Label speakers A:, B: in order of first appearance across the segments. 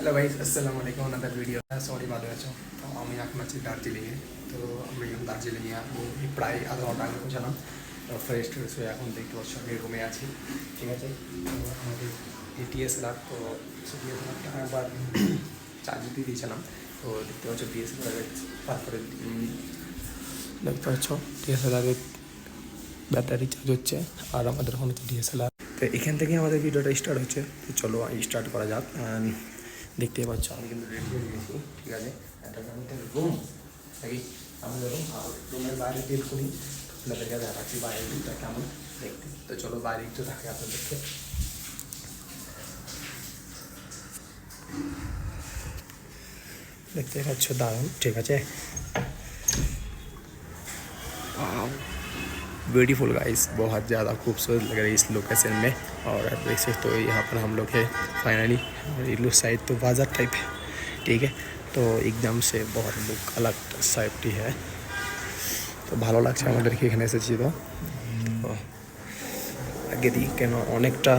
A: Hello vice, আসসালামু আলাইকুম। Another video. Sorry ভালো আছো? তো আমি এখন আছি দার্জিলিংয়ে। তো আমি দার্জিলিংয়ে প্রায় আধা ঘন্টা আগে পৌঁছালাম। তো ফ্রেশ ট্রেশ হয়ে এখন দেখতে পাচ্ছ আমি রুমে আছি, ঠিক আছে। তো আমাদের ডিএসএলআর, তো ডিএসএলআরটা একবার চার্জ দিয়ে দিয়েছিলাম। তো দেখতে পাচ্ছ ডিএসএলআরের, তারপরে দেখতে পাচ্ছ ডিএসএলআরের ব্যাটারি চার্জ হচ্ছে, আর আমাদের এখন হচ্ছে ডিএসএলআর। তো এখান থেকে আমাদের ভিডিওটা স্টার্ট হচ্ছে। তো চলো স্টার্ট করা যাক। দেখতেই পাচ্ছ আমি কিন্তু রেডি হয়ে গেছি, ঠিক আছে। এটা আমাদের রুম, নাকি আমাদের রুম। আর রুমের বাইরে বের করি, আপনাদেরকে দেখাচ্ছি বাইরের দিকটা কেমন দেখতে। তো চলো বাইরে একটু থাকে আপনাদেরকে। দেখতে পাচ্ছ দারুণ, ঠিক আছে। ब्यूटीफुल गाइस, बहुत ज़्यादा खूबसूरत लग रही है इस लोकेशन में। और आप देख सकते हो यहाँ पर हम लोग है फाइनली। इल्लू साइड तो बाजार टाइप है, ठीक है। तो एकदम से बहुत लुक अलग साइपटी है। तो ভালো লাগছে আমাদেরকে এখানে এসেছি। তো আগে দিই কেন অনেকটা,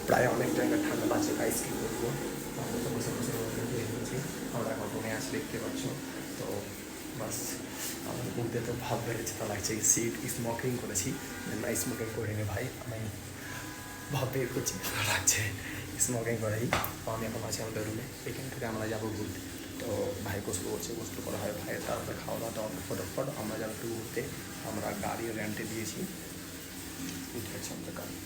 A: প্রায় অনেক জায়গায় ঠান্ডা লাগছে গাইস, কী করবো। আমরা তো বসে বসে এসেছি, আমরা এখন রুমে আসলে দেখতে পাচ্ছ। তো বাস আমার মধ্যে তো ভাব বেড়েছে, তা লাগছে সিট স্মোকিং করেছি না, স্মোকিং করিনি ভাই, আমি ভাব বের করছি, ভালো লাগছে স্মোকিং করেই। তো আমি এখন আছি আমাদের রুমে, এখান থেকে আমরা যাবো ঘুরতে। তো ভাই গোসল করছে, গোসল করা হয় ভাইয়ের, তারপরে খাওয়া দাওয়া ফটোফট আমরা যাবো একটু ঘুরতে। আমরা গাড়ি রেন্টে দিয়েছি, উঠে গেছি আমরা গাড়ি।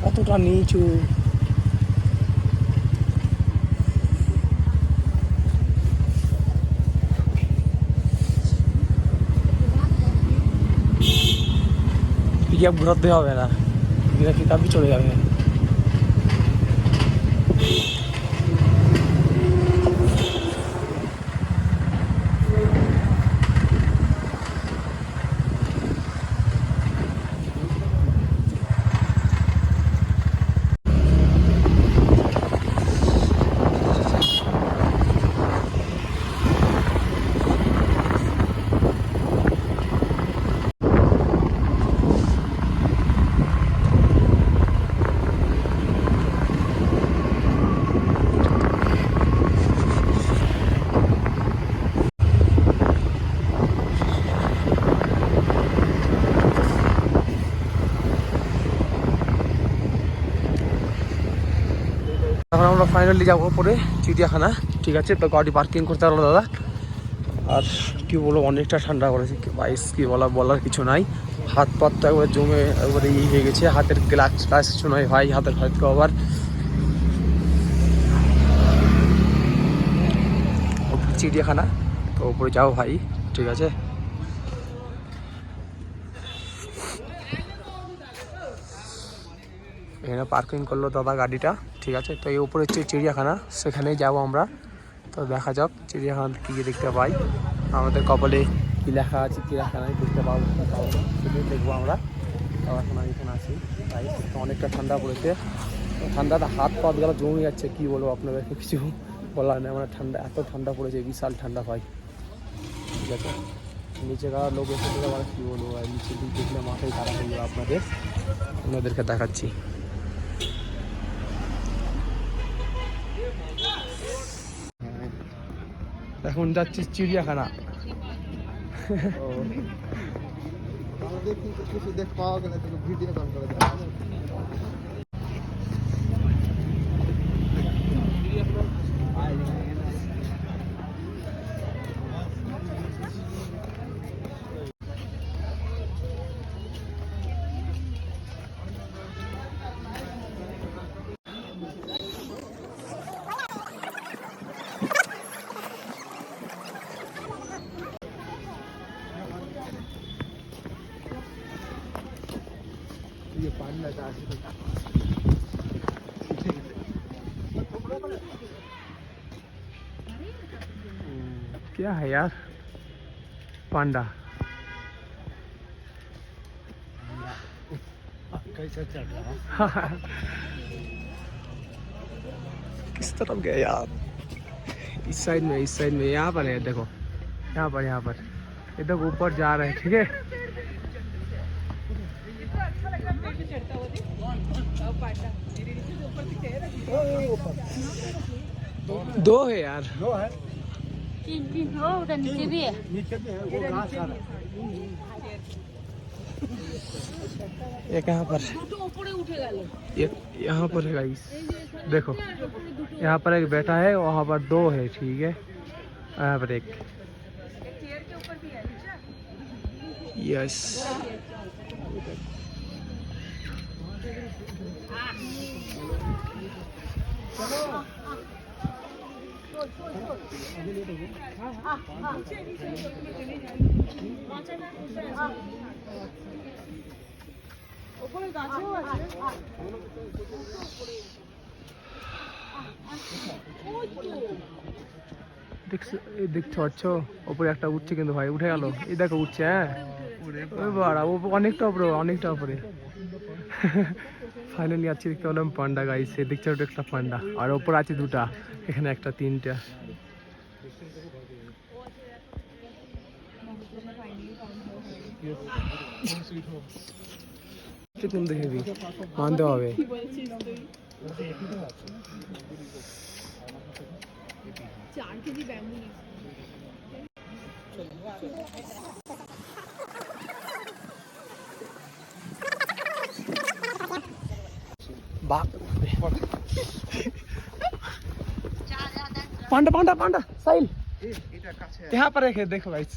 A: কতটা নিচু, পিক ঘুরাতে হবে না, পিক আপই চলে যাবে। এখন আমরা ফাইনালি যাবো পরে চিড়িয়াখানা, ঠিক আছে। তো গাড়ি পার্কিং করতে পারলো দাদা। আর কি বলবো, অনেকটা ঠান্ডা করেছে বাইস, কি বলার কিছু নাই। হাত পাত তো একবার জমে একবারে হয়ে গেছে, হাতের গ্লাস ট্লাস কিছু নয় ভাই, হাতের হয়তো আবার চিড়িয়াখানা। তো উপরে যাও ভাই, ঠিক আছে। এখানে পার্কিং করলো দাদা গাড়িটা, ঠিক আছে। তো এই উপরে হচ্ছে চিড়িয়াখানা, সেখানেই যাবো আমরা। তো দেখা যাক চিড়িয়াখানা কী কী দেখতে পাই, আমাদের কপালে কী লেখা আছে চিড়িয়াখানায় দেখতে পাবো সেটাই দেখবো আমরা। তো এখন আমি এখানে আছি তাই, তো অনেকটা ঠান্ডা পড়েছে। ঠান্ডাটা হাত পাত গেলে জমে যাচ্ছে, কী বলবো আপনাদেরকে, কিছু বলা নেই, মানে ঠান্ডা, এত ঠান্ডা পড়েছে, বিশাল ঠান্ডা ভাই। ঠিক আছে, নিচেকার লোক এসে দিলে আমার কী বলবো ভাই, নিচের দিক দেখলে মাথায় খারাপ হয়ে যাবে। আপনাদেরকে দেখাচ্ছি। এখন যাচ্ছি চিড়িয়াখানা।
B: কিছু দেখ পাওয়া গেলে ভিডিও কল করে ये पानी लगा
A: क्या है यार, पांडा।
B: कैसा चल रहा है?
A: किस तरफ गया यार? इस साइड में, इस साइड में, यहाँ पर है देखो, यहाँ पर, यहाँ पर। ये देखो ऊपर जा रहे हैं, ठीक है। दो है यार,
B: दो है,
C: हो उधर नीचे भी है।
B: नीचे भी है, वो घास आ रहा है।
A: एक यहाँ पर, एक यहाँ पर है गाइस, देखो यहाँ पर एक बैठा है, वहाँ पर दो है, ठीक है, यहाँ पर एक। यस, দেখছো আচ্ছা, ওপরে একটা উঠছে কিন্তু ভাই, উঠে গেল, এই দেখো উঠছে। হ্যাঁ ওই বাড়া, ও অনেকটা উপরে, অনেকটা উপরে। ফাইনালি আজকে দেখতে পেলাম পান্ডা গাইস, দেখছে ওটা একটা পান্ডা, আর ওপর আছে দুটা, এখানে একটা, তিনটা। তুমি দেখে মানতে হবে। পান্ডা পান্ডা পান্ডা সাইল, यहाँ पर एक है, देखो गाइस,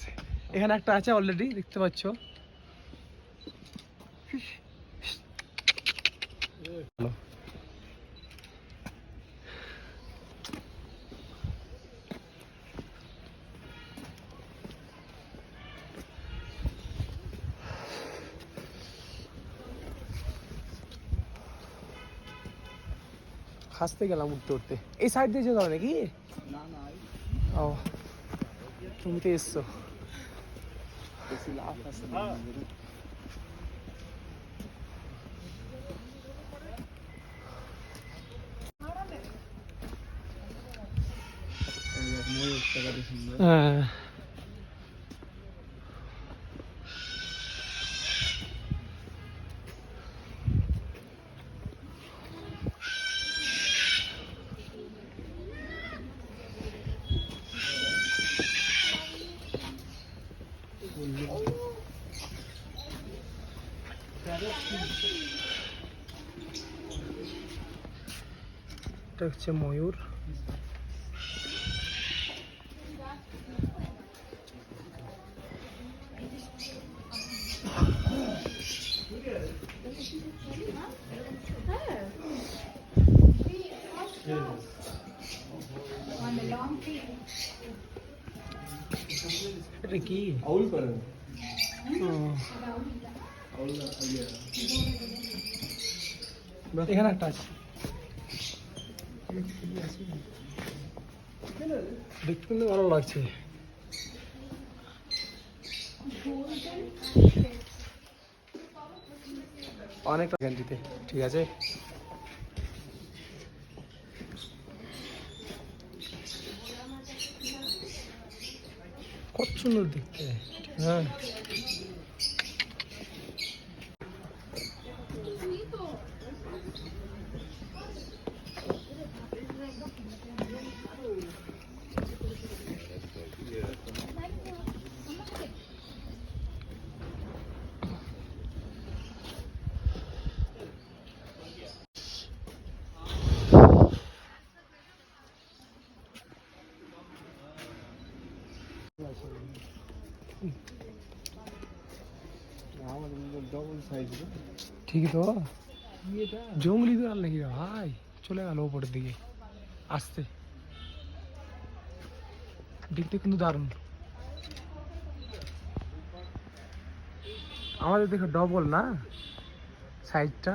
A: এখানে একটা আছে অলরেডি, দেখতে পাচ্ছ। খাসতে গেলাম উঠতে উঠতে, এই সাইড দিয়ে যেতে হবে নাকি? ও তুমি তো এসছো। হ্যাঁ এটা হচ্ছে ময়ূর। এটা কি আউল করে? এখানে একটা আছে, দেখতে কিন্তু ভালো লাগছে। অনেকটা গেঞ্জিতে, ঠিক আছে। কত সুন্দর দেখতে। হ্যাঁ
B: ডবল সাইজ
A: ঠিকই তো, জঙ্গলি বিড়াল নাকি রে ভাই, চলে গেল ওপরের দিকে আসতে, দেখতে কিন্তু দারুণ। আমাদের দেখো ডবল না সাইজটা।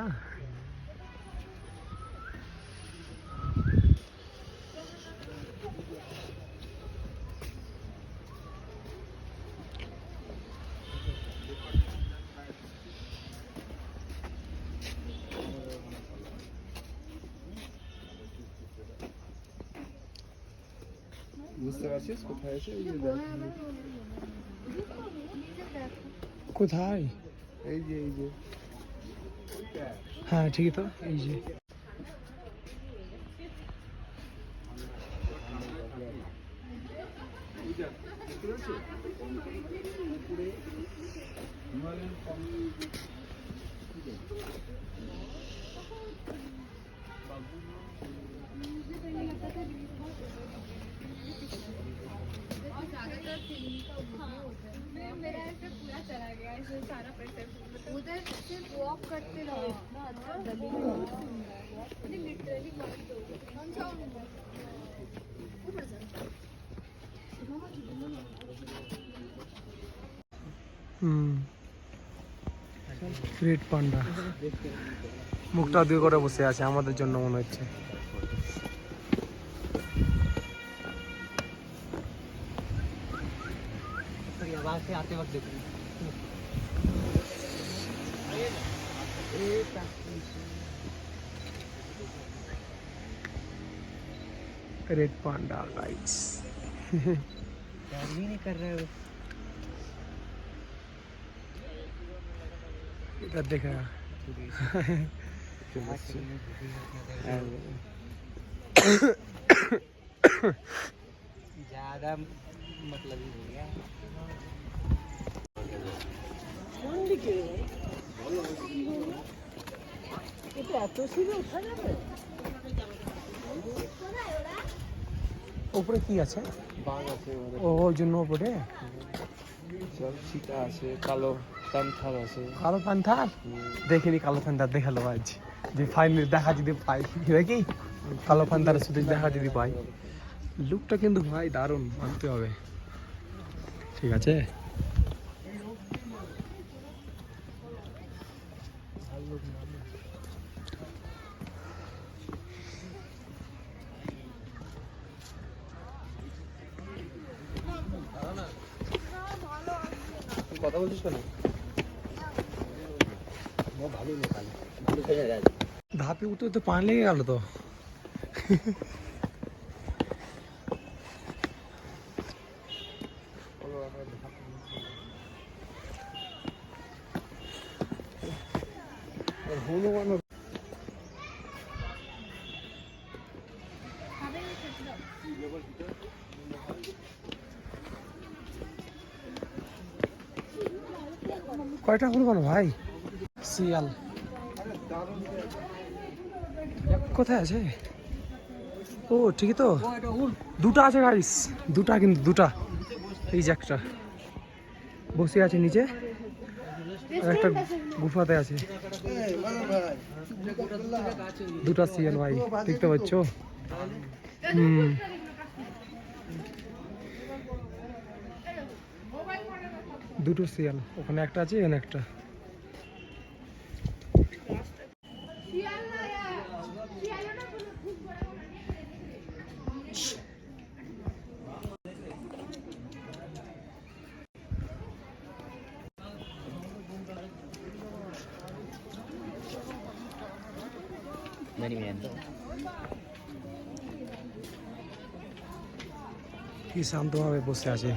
B: বুঝতে পারছিস কোথায় আছে? এই যে দেখ,
A: কোথায়?
B: এই যে
A: হ্যাঁ ঠিকই তো, এই যে
D: मेरा ऐसे पूरा चला गया, ऐसे सारा पैसा उधर सिर्फ वॉक करते रहो इतना अच्छा गली लिटरली कौन सा
A: রেড পান্ডা মুখটা দিয়ে করে বসে আছে আমাদের জন্য মনে হচ্ছে। आवाज से आते वक्त देखो रेड पांडा गाइस, नहीं कर रहे हो इधर देख रहा ज्यादा मतलब ही हो गया। উপরে কি আছে?
B: বাঘ আছে,
A: ওই জন্য উপরে
B: সব চিতা আছে, কালো প্যান্থার আছে।
A: কালো প্যান্থার দেখিনি, কালো প্যান্থার দেখালো আজ যে ফাইনালি দেখা যদি পাই নাকি, কালো প্যান্থার শুধু দেখা যদি পাই। লুকটা কিন্তু ভাই দারুণ, মানতে হবে। ঠিক আছে, কথা বলছিস কেন? ধাপে উঠতে তো পানি লেগে গেল তো। কয়টা হলো বলো ভাই? শিয়াল কোথায় আছে? ও ঠিকই তো, দুটো আছে গাইস, দুটা কিন্তু দুটা। এই যে একটা বসে আছে নিচে, আর একটা গুফাতে আছে। দুটা শিয়াল ভাই, দেখতে পাচ্ছ? দুটো শিয়াল, ওখানে একটা আছে, এখানে একটা। কি শান্তভাবে বসে আছে।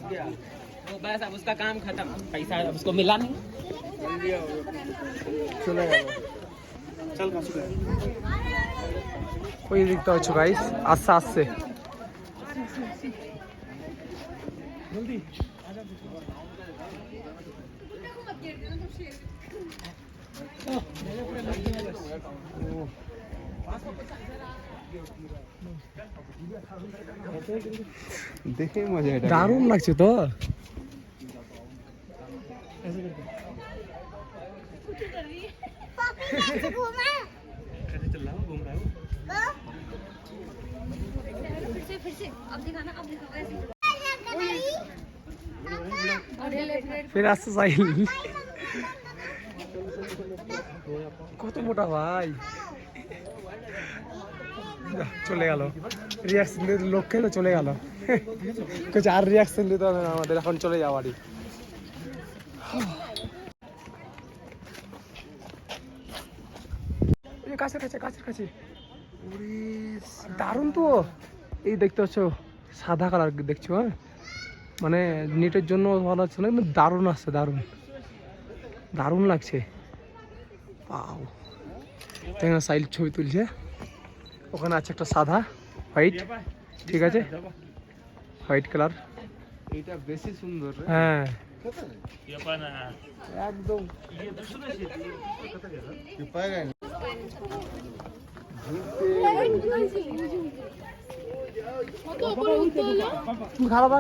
B: वो बस अब उसका काम खत्म, पैसा उसको मिला नहीं,
A: চলে গেল। ওই দিকটা হচ্ছে গাইস, আস্তে আস্তে
B: দেখে মজা, এটা
A: দারুণ লাগছে তো।
D: फिर से अब दिखाना, अब दिखाओ ऐसे।
A: ফের আসছে সাইল। কত মোটা ভাই, চলে গেল। রিয়াকশন দিতে লোক খেলো, চলে গেল। কিছু আর রিয়াকশন দিতে হবে না আমাদের, এখন চলে যাওয়ারই। কাছের কাছে, কাছের কাছে, দারুণ তো। এই দেখতে পাচ্ছ সাদা কালার দেখছো, হ্যাঁ মানে নেটের জন্য ভালো লাগছে না, কিন্তু দারুণ আসছে, দারুণ দারুণ লাগছে। পাও এখানে সাইল ছবি তুলছে, ওখানে আছে একটা সাদা হোয়াইট, ঠিক আছে হোয়াইট কালার,
B: এটা বেশি সুন্দর রে।
A: হ্যাঁ
B: একদম
A: খারাপ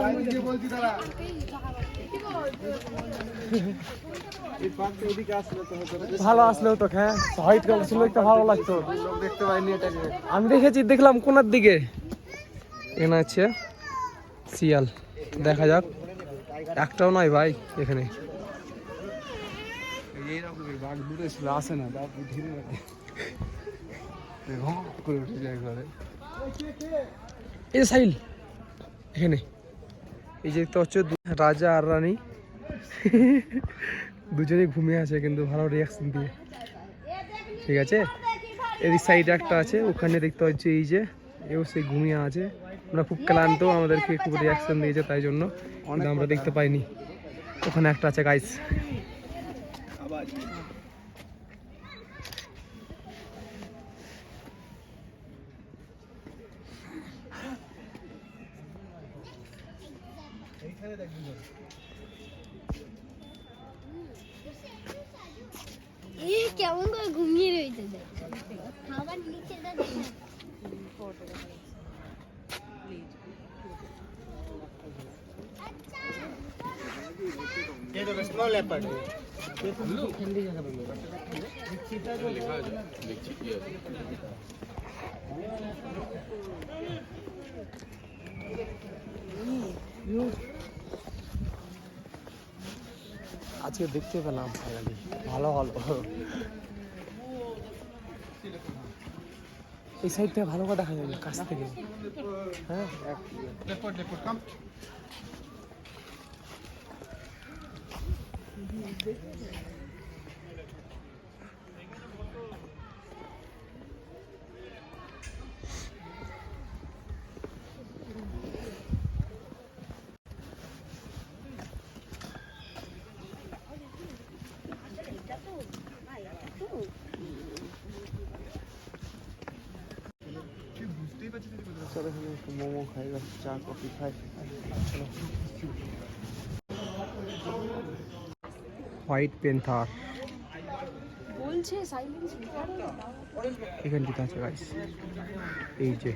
B: এই পার্কটা এদিকে আসলে তো হতো রে।
A: ভালো আসলেও তো, হ্যাঁ হোয়াইট কালার ছিল, একটা ভালো লাগতো।
B: লোক দেখতে পাইনি এটাকে।
A: আমি দেখেছি, দেখলাম কোনার দিকে। এখানে আছে শিয়াল, দেখা যাক। একটাও নয় ভাই এখানে।
B: এইরকম বাঘ দূরে ছিল, আসে না, বাঘ ধীরে করে উঠে যায় ঘরে।
A: এই যে সাইল এখানে, এই যে তো হচ্ছে রাজা আর রানী, দুজনেই ঘুমিয়ে আছে কিন্তু ভালো রিয়াকশন দিয়ে, ঠিক আছে। এদিক সাইডে একটা আছে, ওখানে দেখতে হচ্ছে এই যে এও সেই ঘুমিয়ে আছে। আমরা খুব ক্লান্ত, আমাদেরকে খুব রিয়াকশন দিয়েছে, তাই জন্য কিন্তু আমরা দেখতে পাইনি। ওখানে একটা আছে গাইস।
D: কেমন করে ঘুমিয়ে রয়েছে, খাবার নিচে
A: আজকে দেখতে পেলাম ফাইনালি, ভালো ভালো। এই সাইড থেকে ভালো করে দেখা যাবে কাছ থেকে, হ্যাঁ
B: চলো এখানে একটু মোমো খাই, বা চা কফি খাই।
A: হোয়াইট পেন্থার
C: বলছে সাইলেন্স
A: এখানটিতে আছে গাইস, এই যে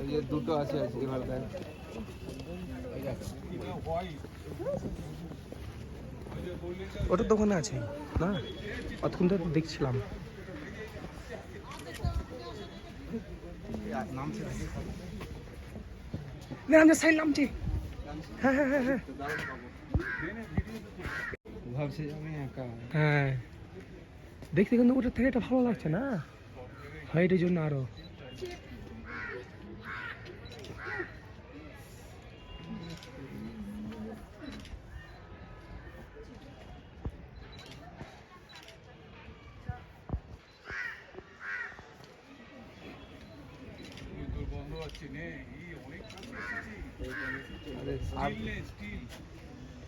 B: এই যে দুটো আছে আজকে ভালো দেখ।
A: ওটা দোকানে আছে না, অতক্ষণ তো দেখছিলাম। নামছে সাইল, নামছে, হ্যাঁ হ্যাঁ হ্যাঁ হ্যাঁ
B: ভাবছি আমি একা।
A: হ্যাঁ, দেখতে কিন্তু ওটার থেকে এটা ভালো লাগছে না, হোয়াইটের জন্য আরো।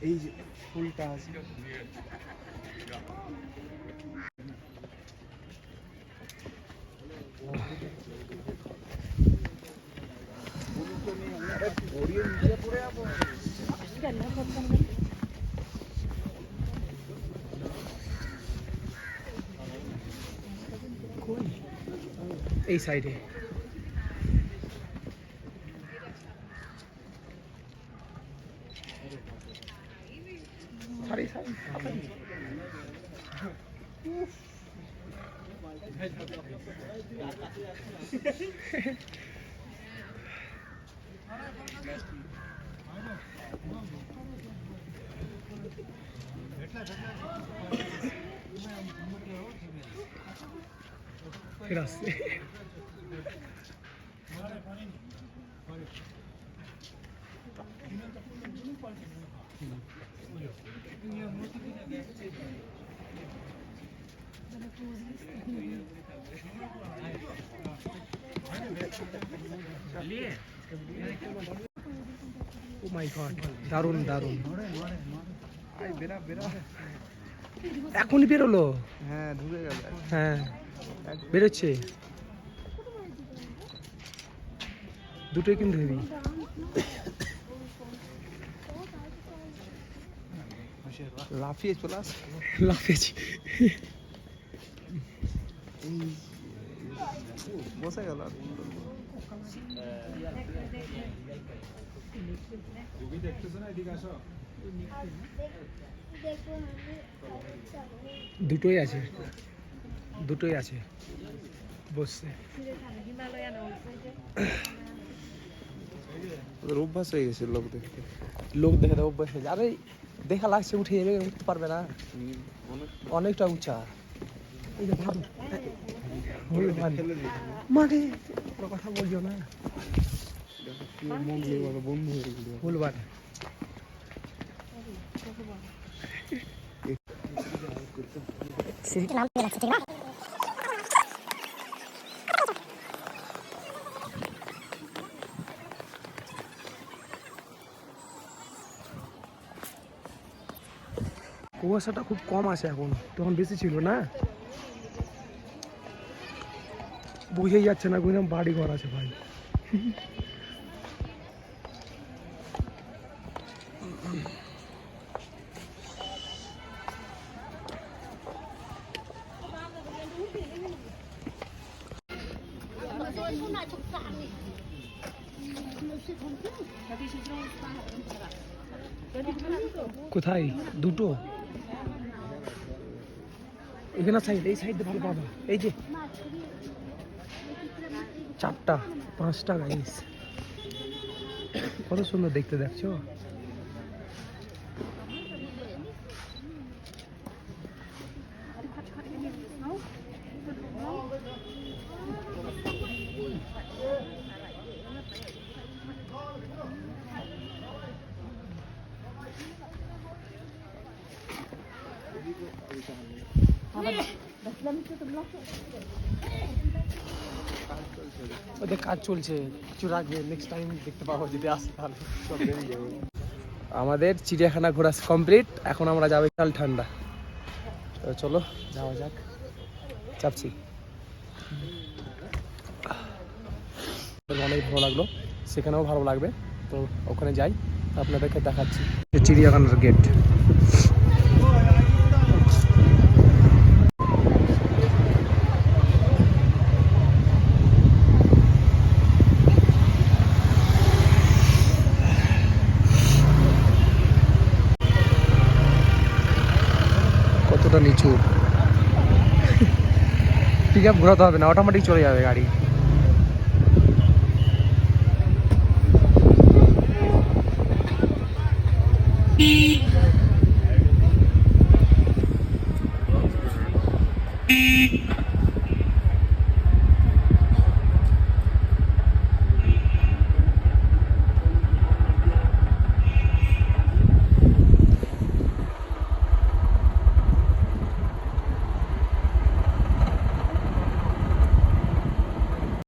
B: এই যে ফুলটা আছে
A: এই সাইডে Grazie. Oh my god, দারুণ দারুণ। এখনই বেরোলো?
B: হ্যাঁ ঢুকে গেল।
A: হ্যাঁ বেরোচ্ছে, দুটোই কিন্তু হেভি।
B: লাফিয়ে চলে আস।
A: লাফিয়েছি,
B: বসে গেল।
A: দুটোই আছে, দুটোই আছে বসছে।
B: ওদের অভ্যাস হয়ে গেছে লোক দেখতে।
A: লোক দেখে তো অভ্যাস হয়ে যায়। আরে দেখা লাগছে, উঠে এলে উঠতে পারবে না, অনেকটা উঁচা। মানে কথা বলছো না,
B: বন্ধু হয়ে গেল।
A: ভুলবার। কুয়াশাটা খুব কম আছে এখন, তখন বেশি ছিল না, বুঝেই যাচ্ছে না কোন বাড়ি ঘর আছে ভাই। কোথায় দুটো? এখানে সাইড, এই সাইডে ভালো পাবা। এই যে চারটা পাঁচটা গাইস, কত সুন্দর দেখতে, দেখছো? ওদের কাজ চলছে, কিছু রাখবে, নেক্সট টাইম দেখতে পাবো যদি আসে তাহলে। আমাদের চিড়িয়াখানা ঘোরা কমপ্লিট, এখন আমরা যাবো বিশাল ঠান্ডা। তো চলো যাওয়া যাক, চাপছি। অনেক ভালো লাগলো, সেখানেও ভালো লাগবে, তো ওখানে যাই, আপনাদেরকে দেখাচ্ছি। চিড়িয়াখানার গেট। কতটা নিচু, পিক আপ ঘোরাতে হবে না, অটোমেটিক চলে যাবে গাড়ি।